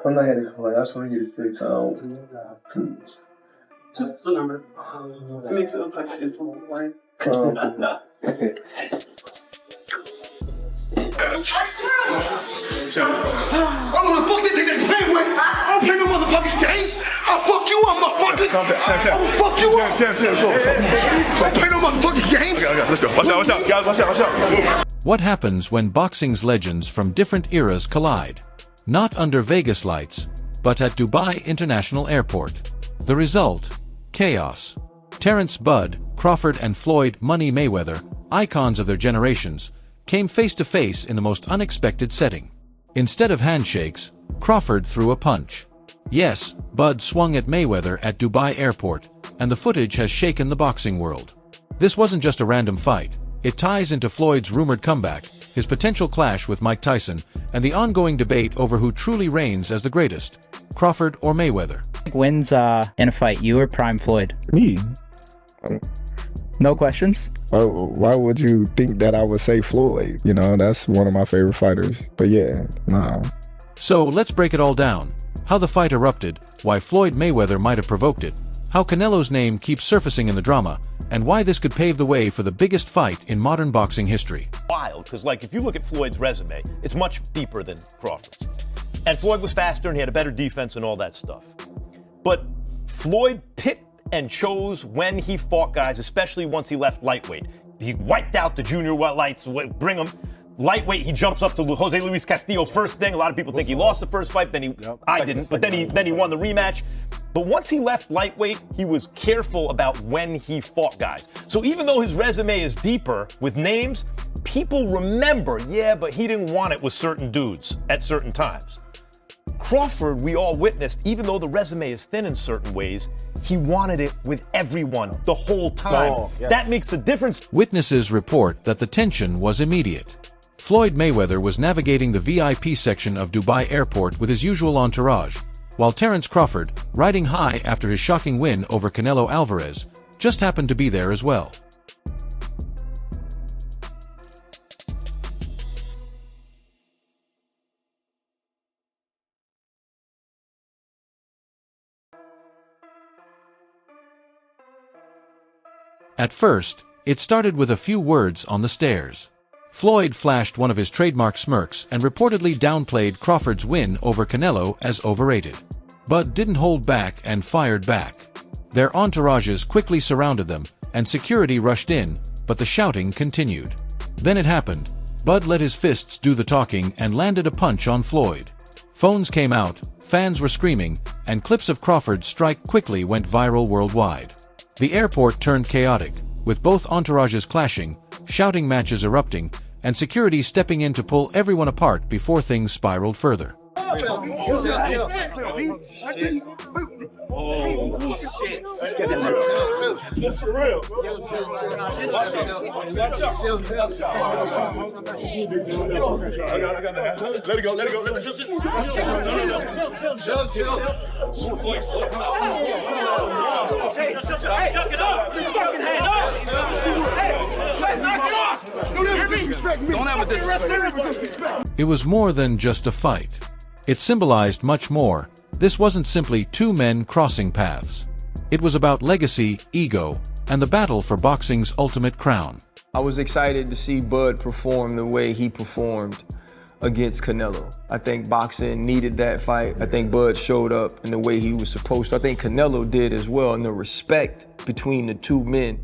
I'm not here to complain. I just want to get it fixed. Please. Just remember. It makes it look like it's a little white. Okay. I don't know the fuck they play with. I don't play no motherfucking games. I'll fuck you up, motherfucker. I'll fuck you up. I don't play no motherfucking games. Okay, let's go. Watch out, guys. Watch out. What happens when boxing's legends from different eras collide? Not under Vegas lights, but at Dubai International Airport. The result? Chaos. Terence "Bud" Crawford and Floyd "Money" Mayweather, icons of their generations, came face to face in the most unexpected setting. Instead of handshakes, Crawford threw a punch. Yes, Bud swung at Mayweather at Dubai Airport, and the footage has shaken the boxing world. This wasn't just a random fight. It ties into Floyd's rumored comeback, his potential clash with Mike Tyson, and the ongoing debate over who truly reigns as the greatest, Crawford or Mayweather. Wins in a fight, you or Prime Floyd? Me. No questions? Why would you think that I would say Floyd? You know, that's one of my favorite fighters. But yeah, nah. So let's break it all down. How the fight erupted, why Floyd Mayweather might have provoked it, how Canelo's name keeps surfacing in the drama, and why this could pave the way for the biggest fight in modern boxing history. Wild, because like if you look at Floyd's resume, it's much deeper than Crawford's. And Floyd was faster and he had a better defense and all that stuff. But Floyd picked and chose when he fought guys, especially once he left lightweight. He wiped out the junior lights, bring him. Lightweight, he jumps up to Jose Luis Castillo first thing. A lot of people think he lost the first fight, I didn't, but then he won the rematch. But once he left lightweight, he was careful about when he fought guys. So even though his resume is deeper with names, people remember, yeah, but he didn't want it with certain dudes at certain times. Crawford, we all witnessed, even though the resume is thin in certain ways, he wanted it with everyone the whole time. Oh, yes. That makes a difference. Witnesses report that the tension was immediate. Floyd Mayweather was navigating the VIP section of Dubai Airport with his usual entourage, while Terence Crawford, riding high after his shocking win over Canelo Alvarez, just happened to be there as well. At first, it started with a few words on the stairs. Floyd flashed one of his trademark smirks and reportedly downplayed Crawford's win over Canelo as overrated. Bud didn't hold back and fired back. Their entourages quickly surrounded them, and security rushed in, but the shouting continued. Then it happened. Bud let his fists do the talking and landed a punch on Floyd. Phones came out, fans were screaming, and clips of Crawford's strike quickly went viral worldwide. The airport turned chaotic, with both entourages clashing, shouting matches erupting, and security stepping in to pull everyone apart before things spiraled further. Oh, shit. For real. Let it go. Chill. It was more than just a fight. It symbolized much more. This wasn't simply two men crossing paths. It was about legacy, ego, and the battle for boxing's ultimate crown. I was excited to see Bud perform the way he performed against Canelo. I think boxing needed that fight. I think Bud showed up in the way he was supposed to. I think Canelo did as well, and the respect between the two men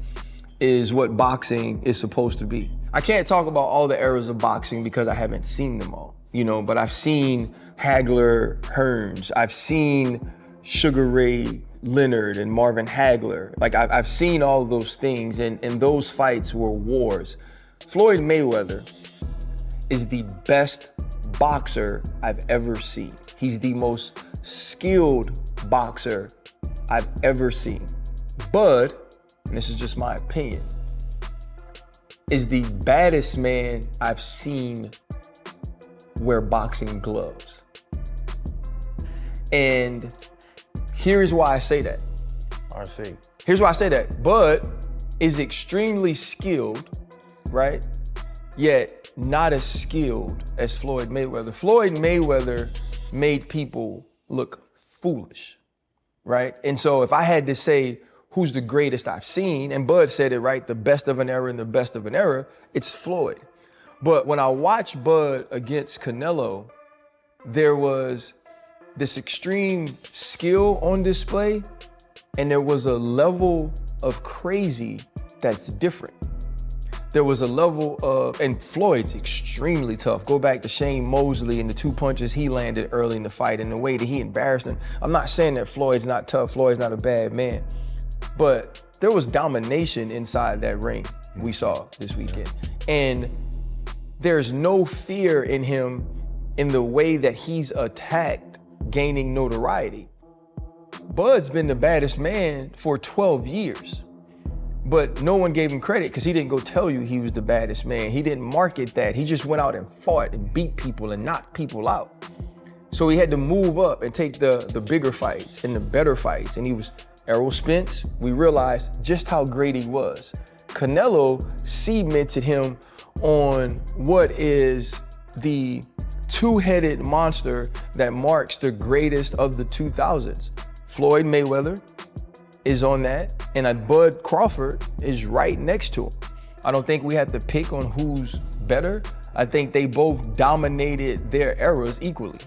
is what boxing is supposed to be. I can't talk about all the eras of boxing because I haven't seen them all, but I've seen Hagler Hearns. I've seen Sugar Ray Leonard and Marvin Hagler. Like I've seen all those things, and those fights were wars. Floyd Mayweather is the best boxer I've ever seen. He's the most skilled boxer I've ever seen. Bud, and this is just my opinion, is the baddest man I've seen wear boxing gloves. And here's why I say that. RC. Here's why I say that. Bud is extremely skilled, right? Yet not as skilled as Floyd Mayweather. Floyd Mayweather made people look foolish, right? And so if I had to say who's the greatest I've seen, and Bud said it right, the best of an era and the best of an era, it's Floyd. But when I watched Bud against Canelo, there was this extreme skill on display, and there was a level of crazy that's different. There was a level of, and Floyd's extremely tough. Go back to Shane Mosley and the 2 punches he landed early in the fight and the way that he embarrassed him. I'm not saying that Floyd's not tough, Floyd's not a bad man, but there was domination inside that ring we saw this weekend. And there's no fear in him in the way that he's attacked gaining notoriety. Bud's been the baddest man for 12 years, but no one gave him credit because he didn't go tell you he was the baddest man. He didn't market that. He just went out and fought and beat people and knocked people out. So he had to move up and take the bigger fights and the better fights. And he was Errol Spence. We realized just how great he was. Canelo cemented him on what is the two-headed monster that marks the greatest of the 2000s. Floyd Mayweather is on that, and Bud Crawford is right next to him. I don't think we have to pick on who's better. I think they both dominated their eras equally.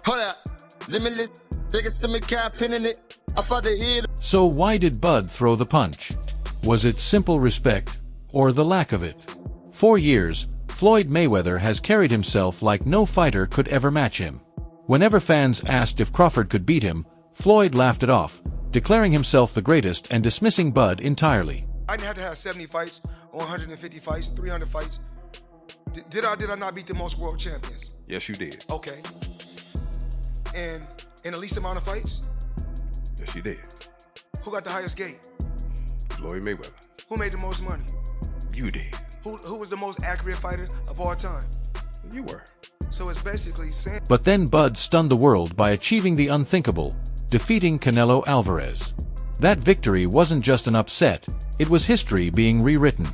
So why did Bud throw the punch? Was it simple respect or the lack of it? For years, Floyd Mayweather has carried himself like no fighter could ever match him. Whenever fans asked if Crawford could beat him, Floyd laughed it off, declaring himself the greatest and dismissing Bud entirely. I didn't have to have 70 fights or 150 fights, 300 fights. Did I not beat the most world champions? Yes, you did. Okay. And in the least amount of fights? Yes, you did. Who got the highest gate? Floyd Mayweather. Who made the most money? You did. Who was the most accurate fighter of all time? You were. So it's basically saying... But then Bud stunned the world by achieving the unthinkable, defeating Canelo Alvarez. That victory wasn't just an upset, it was history being rewritten.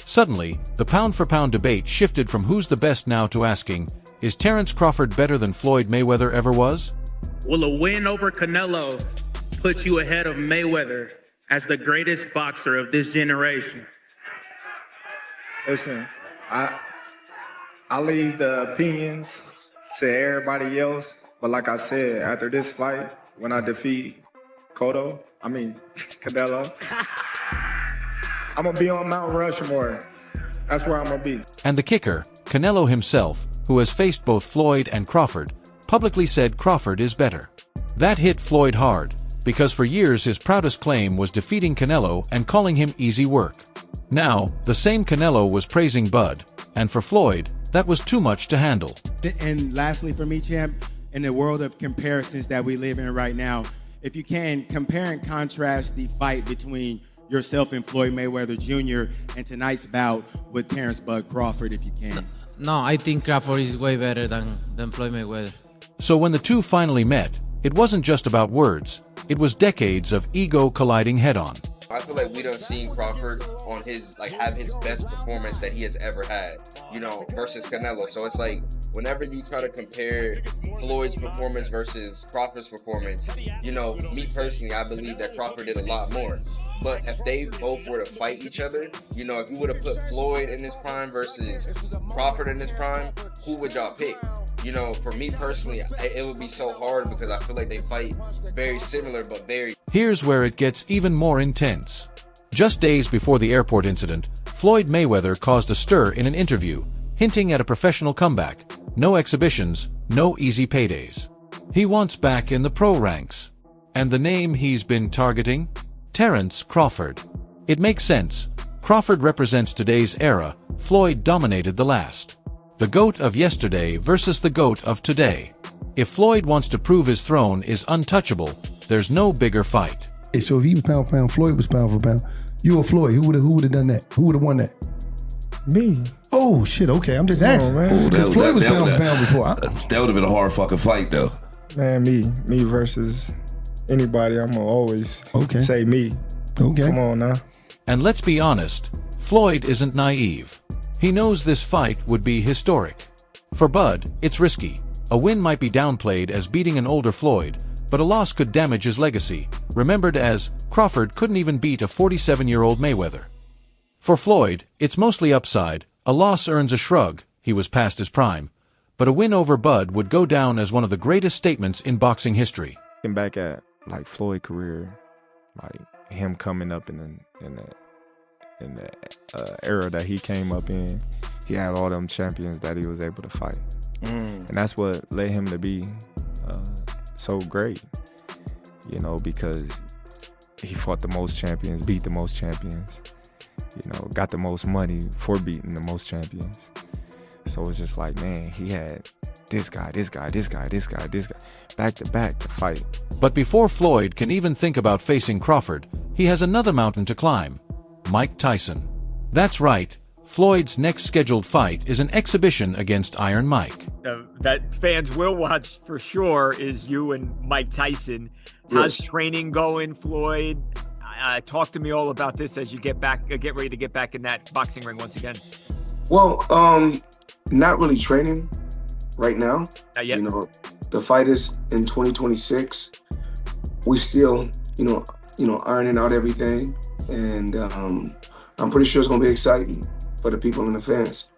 Suddenly, the pound-for-pound debate shifted from who's the best now to asking, is Terence Crawford better than Floyd Mayweather ever was? Will a win over Canelo put you ahead of Mayweather as the greatest boxer of this generation? Listen, I leave the opinions to everybody else, but like I said, after this fight, when I defeat Canelo, I'm gonna be on Mount Rushmore. That's where I'm gonna be. And the kicker, Canelo himself, who has faced both Floyd and Crawford, publicly said Crawford is better. That hit Floyd hard, because for years his proudest claim was defeating Canelo and calling him easy work. Now, the same Canelo was praising Bud, and for Floyd, that was too much to handle. And lastly for me, champ, in the world of comparisons that we live in right now, if you can, compare and contrast the fight between yourself and Floyd Mayweather Jr. and tonight's bout with Terence Bud Crawford, if you can. No, I think Crawford is way better than Floyd Mayweather. So when the two finally met, it wasn't just about words, it was decades of ego colliding head-on. I feel like we done seen Crawford on his, have his best performance that he has ever had, versus Canelo. So it's like, whenever you try to compare Floyd's performance versus Crawford's performance, me personally, I believe that Crawford did a lot more. But if they both were to fight each other, if you would have put Floyd in his prime versus Crawford in his prime, who would y'all pick? For me personally, it would be so hard because I feel like they fight very similar but very... Here's where it gets even more intense. Just days before the airport incident, Floyd Mayweather caused a stir in an interview, hinting at a professional comeback, no exhibitions, no easy paydays. He wants back in the pro ranks. And the name he's been targeting? Terence Crawford. It makes sense. Crawford represents today's era, Floyd dominated the last. The GOAT of yesterday versus the GOAT of today. If Floyd wants to prove his throne is untouchable, there's no bigger fight. So if he was pound for pound, Floyd was pound for pound. You or Floyd, who would have done that? Who would have won that? Me. Oh shit, okay, I'm just asking. Floyd was pound for pound before. That would have been a hard fucking fight though. Man, me versus anybody, I'm gonna always say me. Okay. Come on now. And let's be honest, Floyd isn't naive. He knows this fight would be historic. For Bud, it's risky. A win might be downplayed as beating an older Floyd, but a loss could damage his legacy, remembered as Crawford couldn't even beat a 47-year-old Mayweather. For Floyd, it's mostly upside. A loss earns a shrug, he was past his prime, but a win over Bud would go down as one of the greatest statements in boxing history. Looking back at like Floyd's career, like him coming up in the era that he came up in, he had all them champions that he was able to fight, and that's what led him to be so great. You know, because he fought the most champions, beat the most champions. You know, got the most money for beating the most champions. So it's just like, man, he had this guy, back to back to fight. But before Floyd can even think about facing Crawford, he has another mountain to climb: Mike Tyson. That's right, Floyd's next scheduled fight is an exhibition against Iron Mike. That fans will watch for sure is you and Mike Tyson. How's training going, Floyd? Talk to me all about this as you get ready to get back in that boxing ring once again. Well, not really training right now. Not yet. You know, the fight is in 2026. We still, ironing out everything, and I'm pretty sure it's gonna be exciting for the people and the fans.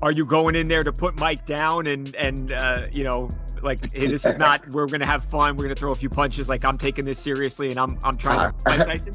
Are you going in there to put Mike down and like, hey, this is not, we're going to have fun, we're going to throw a few punches, like I'm taking this seriously and I'm trying to Mike Tyson?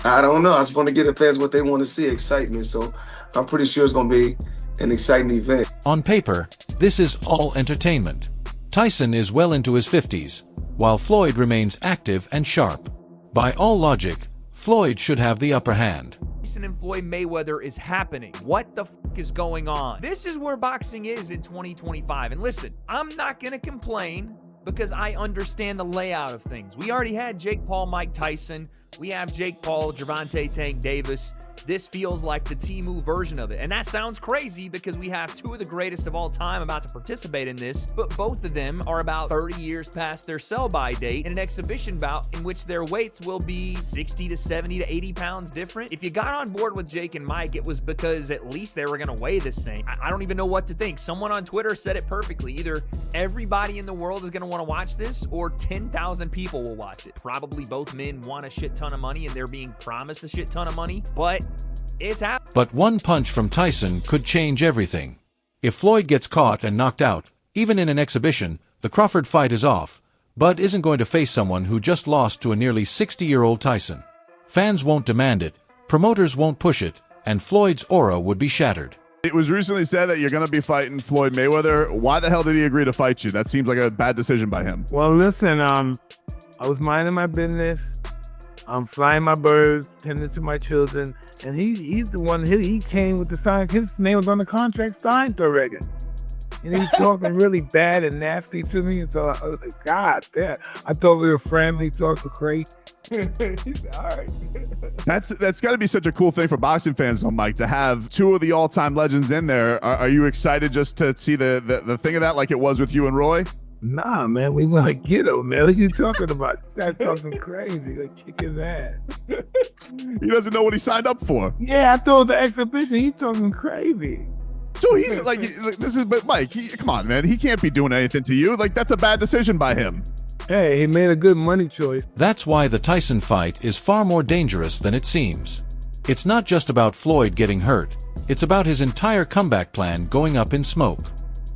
I don't know. I just want to give the fans what they want to see, excitement. So I'm pretty sure it's going to be an exciting event. On paper, this is all entertainment. Tyson is well into his 50s, while Floyd remains active and sharp. By all logic, Floyd should have the upper hand. Tyson and Floyd Mayweather is happening. What the f is going on? This is where boxing is in 2025. And listen, I'm not going to complain because I understand the layout of things. We already had Jake Paul, Mike Tyson. We have Jake Paul, Gervonta Tank Davis. This feels like the Temu version of it. And that sounds crazy because we have two of the greatest of all time about to participate in this, but both of them are about 30 years past their sell-by date in an exhibition bout in which their weights will be 60 to 70 to 80 pounds different. If you got on board with Jake and Mike, it was because at least they were going to weigh the same. I don't even know what to think. Someone on Twitter said it perfectly. Either everybody in the world is going to want to watch this or 10,000 people will watch it. Probably both men want a shit ton of money and they're being promised a shit ton of money, but it's happening. But one punch from Tyson could change everything. If Floyd gets caught and knocked out, even in an exhibition, the Crawford fight is off. Bud isn't going to face someone who just lost to a nearly 60-year-old Tyson. Fans won't demand it, promoters won't push it, and Floyd's aura would be shattered. It was recently said that you're going to be fighting Floyd Mayweather. Why the hell did he agree to fight you? That seems like a bad decision by him. Well, listen, I was minding my business. I'm flying my birds, tending to my children, and he's the one, he came with the sign. His name was on the contract signed already. And he was talking really bad and nasty to me, and so I was like, God damn. I thought we were friendly, talking crazy. He's all right. That's got to be such a cool thing for boxing fans, though, Mike, to have two of the all-time legends in there. Are you excited just to see the thing of that like it was with you and Roy? Nah, man, we want to get him, man. What are you talking about? Start talking crazy, like kick his ass. He doesn't know what he signed up for. Yeah, I thought it was the exhibition. He's talking crazy. So he's like, but Mike, come on, man. He can't be doing anything to you. Like, that's a bad decision by him. Hey, he made a good money choice. That's why the Tyson fight is far more dangerous than it seems. It's not just about Floyd getting hurt. It's about his entire comeback plan going up in smoke.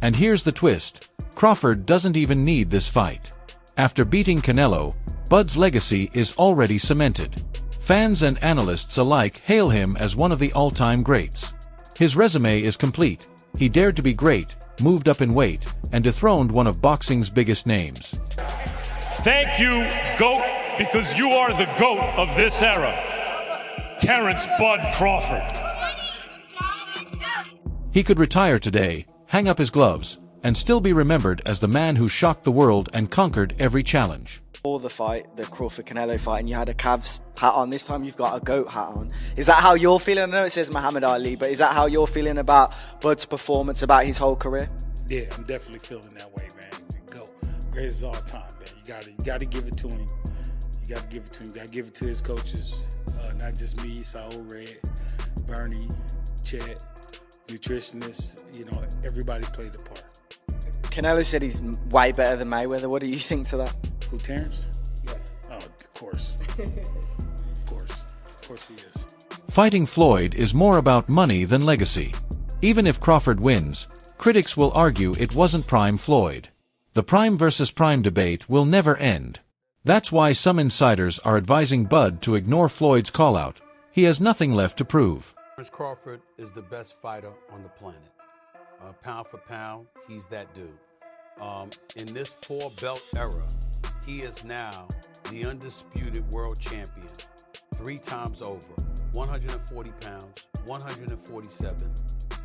And here's the twist. Crawford doesn't even need this fight. After beating Canelo, Bud's legacy is already cemented. Fans and analysts alike hail him as one of the all-time greats. His resume is complete. He dared to be great, moved up in weight, and dethroned one of boxing's biggest names. Thank you, GOAT, because you are the GOAT of this era. Terence Bud Crawford. He could retire today, hang up his gloves, and still be remembered as the man who shocked the world and conquered every challenge. Before the fight, the Crawford-Canelo fight, and you had a Cavs hat on. This time you've got a GOAT hat on. Is that how you're feeling? I know it says Muhammad Ali, but is that how you're feeling about Bud's performance, about his whole career? Yeah, I'm definitely feeling that way, man. GOAT. Greatest of all time, man. You gotta give it to him. You gotta give it to him. You gotta give it to his coaches. Not just me, Saul Red, Bernie, Chet, nutritionists. You know, everybody played a part. Canelo said he's way better than Mayweather. What do you think to that? Who, Terence? Yeah. Oh, of course. Of course he is. Fighting Floyd is more about money than legacy. Even if Crawford wins, critics will argue it wasn't prime Floyd. The prime versus prime debate will never end. That's why some insiders are advising Bud to ignore Floyd's call-out. He has nothing left to prove. Terence Crawford is the best fighter on the planet. Pound for pound, he's that dude. In this 4-belt era, he is now the undisputed world champion 3 times over. 140 pounds, 147,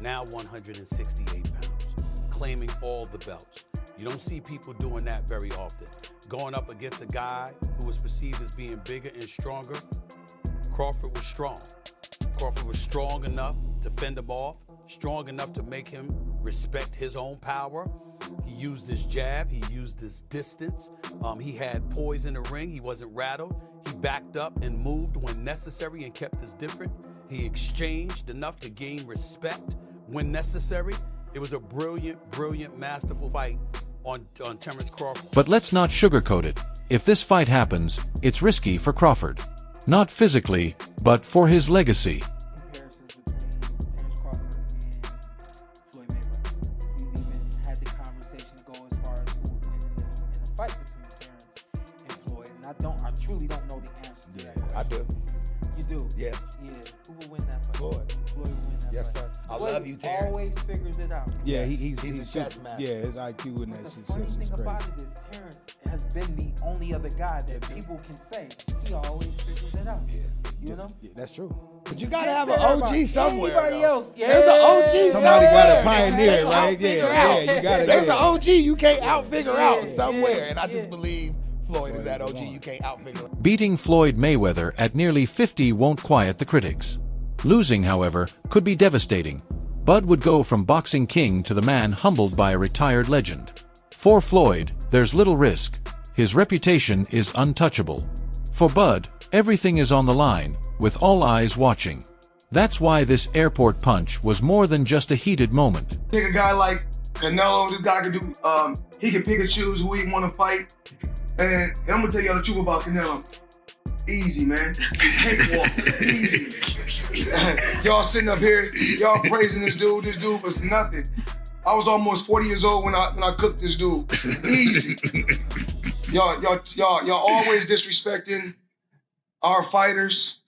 now 168 pounds, claiming all the belts. You don't see people doing that very often. Going up against a guy who was perceived as being bigger and stronger, Crawford was strong. Crawford was strong enough to fend him off, strong enough to make him respect his own power. He used his jab, he used his distance. He had poise in the ring, he wasn't rattled. He backed up and moved when necessary and kept his different. He exchanged enough to gain respect when necessary. It was a brilliant, masterful fight on Terence Crawford. But let's not sugarcoat it. If this fight happens, it's risky for Crawford. Not physically, but for his legacy. I truly don't know the answer to that question. I do. You do? Yes. Yeah. Who will win that fight? Floyd. Floyd will win that Yes, fight. sir. I Floyd love you, Terrence. always figures it out. Yeah, He's a super, chess master. yeah, his IQ in that The shit funny is thing crazy. about it is Terence has been the only other guy that people can say he always figures it out. You know? Yeah, that's true. But you gotta have an OG somewhere. Anybody though. else? Yeah. There's an OG Somebody somewhere. gotta pioneer it, right? Yeah, you gotta. There's yeah. an OG you can't outfigure out somewhere, and I just believe Floyd is that OG you can't outfigure. Beating Floyd Mayweather at nearly 50 won't quiet the critics. Losing, however, could be devastating. Bud would go from boxing king to the man humbled by a retired legend. For Floyd, there's little risk. His reputation is untouchable. For Bud, everything is on the line, with all eyes watching. That's why this airport punch was more than just a heated moment. Take a guy like Canelo, this guy can do, he can pick and choose who he want to fight. And I'm gonna tell y'all the truth about Canelo. Easy, man. Cakewalk, easy. Y'all sitting up here, y'all praising this dude was nothing. I was almost 40 years old when I cooked this dude. Easy. Y'all always disrespecting our fighters.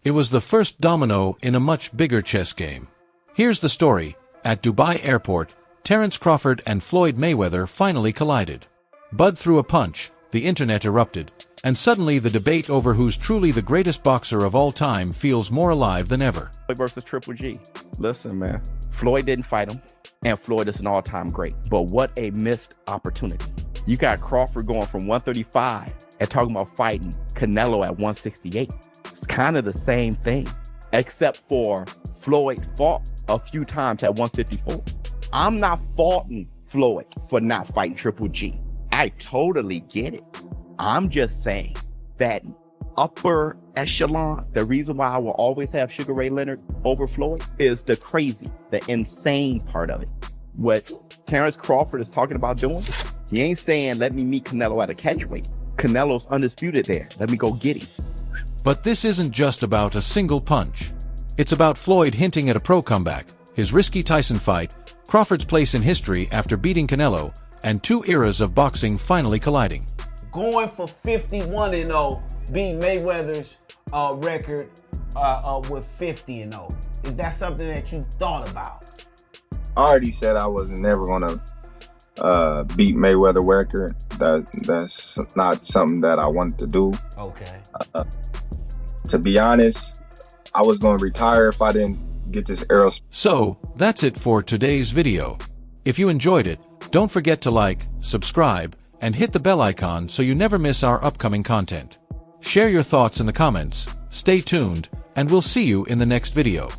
It was the first domino in a much bigger chess game. Here's the story. At Dubai Airport, Terence Crawford and Floyd Mayweather finally collided. Bud threw a punch, the internet erupted, and suddenly the debate over who's truly the greatest boxer of all time feels more alive than ever. Floyd versus Triple G. Listen, man, Floyd didn't fight him, and Floyd is an all-time great. But what a missed opportunity. You got Crawford going from 135 and talking about fighting Canelo at 168. It's kind of the same thing, except for Floyd fought a few times at 154. I'm not faulting Floyd for not fighting Triple G. I totally get it. I'm just saying that upper echelon, the reason why I will always have Sugar Ray Leonard over Floyd is the crazy, the insane part of it. What Terence Crawford is talking about doing, he ain't saying, let me meet Canelo at a catchweight. Canelo's undisputed there. Let me go get him. But this isn't just about a single punch. It's about Floyd hinting at a pro comeback, his risky Tyson fight, Crawford's place in history after beating Canelo, and 2 eras of boxing finally colliding. Going for 51-0, beat Mayweather's record with 50-0. Is that something that you thought about? I already said I was never gonna beat Mayweather record. That's not something that I wanted to do. Okay. To be honest, I was gonna retire if I didn't get this aerospace. So, that's it for today's video. If you enjoyed it, don't forget to like, subscribe, and hit the bell icon so you never miss our upcoming content. Share your thoughts in the comments, stay tuned, and we'll see you in the next video.